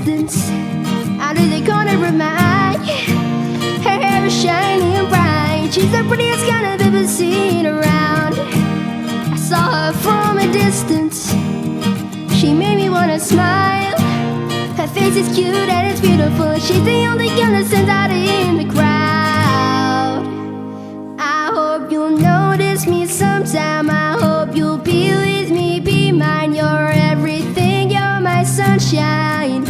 distance, out of the corner of my eye. Her hair is shiny and bright. She's the prettiest kind I've ever seen around. I saw her from a distance. She made me wanna smile. Her face is cute and it's beautiful. She's the only girl that stands out in the crowd. I hope you'll notice me sometime. I hope you'll be with me, be mine. You're everything, you're my sunshine.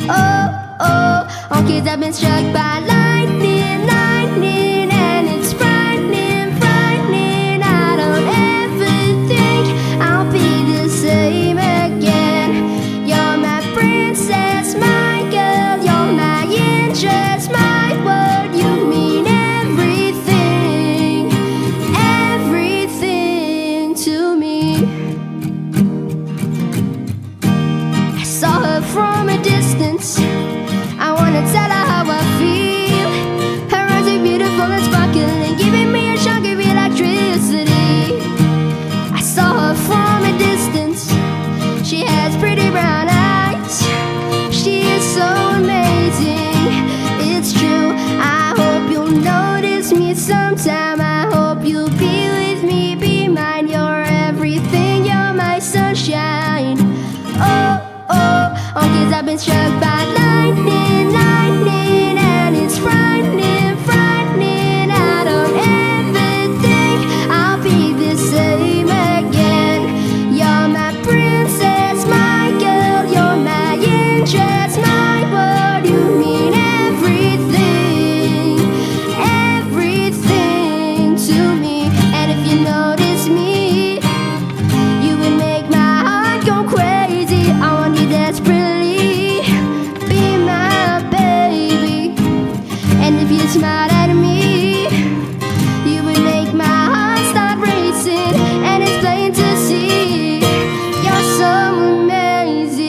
Oh, oh, all kids have been struck by lightning, lightning, and it's frightening, frightening. I don't ever think I'll be the same again. You're my princess, my girl, you're my interest, my world. You mean everything, everything to me. I saw her from a distance. I wanna tell her how I feel. Her eyes are beautiful and sparkling, giving me a shock of electricity. I saw her from a distance. She has pretty brown eyes. She is so amazing, it's true. I hope you'll notice me sometime. I hope you'll be with me, be mine. You're everything, you're my sunshine. Oh, oh, all kids have been struck by lightning, lightning, and it's frightening, frightening. I don't ever think I'll be the same again. You're my princess, my girl, you're my interest, my world. You mean everything, everything to me. And if you notice me, you would make my heart go crazy. I want you desperately, be my baby. And if you smile at me, you would make my heart start racing. And it's plain to see, you're so amazing.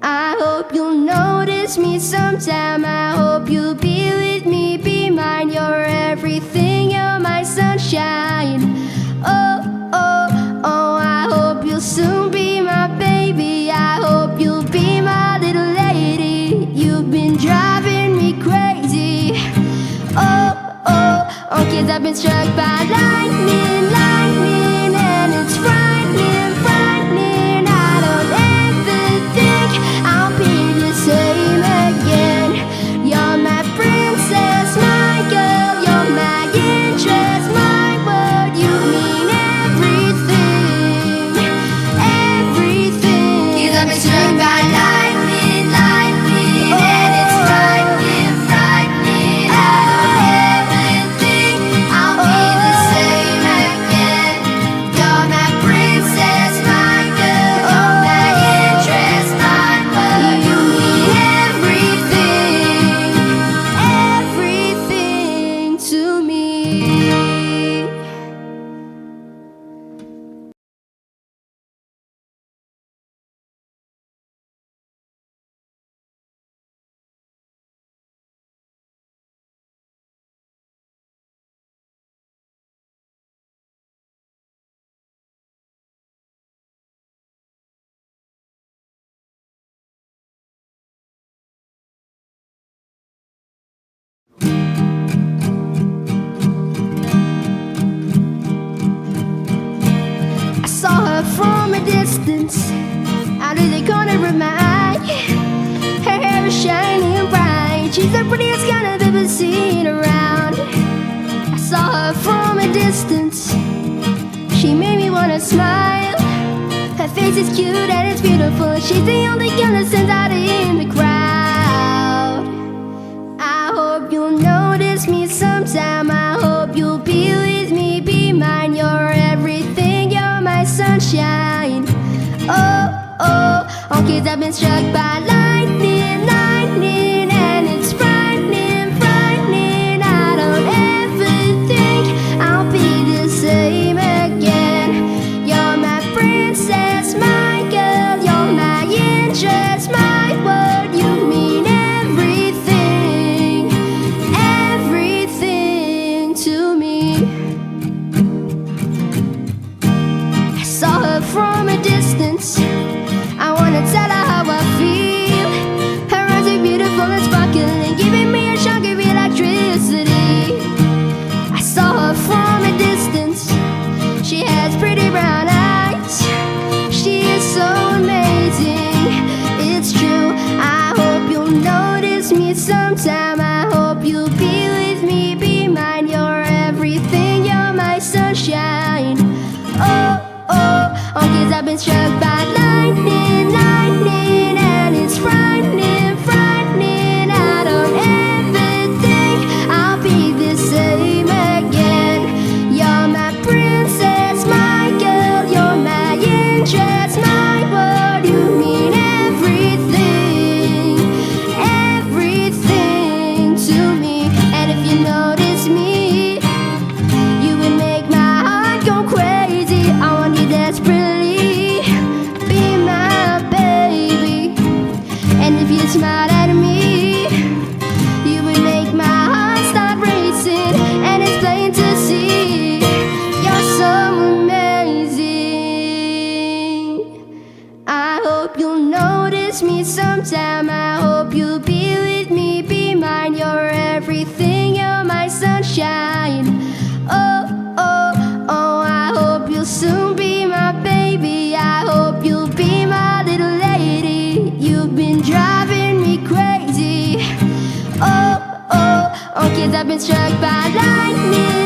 I hope you'll notice me sometime. I hope you'll be with me, be mine. You're everything, you're my sunshine. Oh, oh, oh, I hope you'll soon be my baby. I hope you'll be my little lady. You've been driving me crazy. Oh, oh, all kids have been struck by lightning, lightning, and it's frightening, frightening. I don't ever think I'll be the same again. You're my princess, my girl, you're my interest, my world. You mean everything, everything. Kids have been struck by lightning, lightning, and it's frightening, frightening. I don't ever think I'll be the same again. You're my princess, my girl, you're my interest, my world. You mean everything, everything to me. I saw her from a distance, out of the corner of my eye. Her hair is shiny and bright. She's the prettiest kind I've ever seen around. I saw her from a distance. She made me wanna smile. Her face is cute and it's beautiful. She's the only girl that stands out in the crowd. I hope you'll notice me sometime. I hope you'll be with me, be mine. You're everything, you're my sunshine. Oh, oh, all kids have been struck by lightning, lightning, and it's frightening, frightening. I don't ever think I'll be the same again. You're my princess, my girl, you're my interest, my world. You mean everything, everything to me. I saw her from a distance. I wanna tell her how everything, you're my sunshine. Oh, oh, oh, I hope you'll soon be my baby. I hope you'll be my little lady. You've been driving me crazy. Oh, oh, oh, kids, I've been struck by lightning.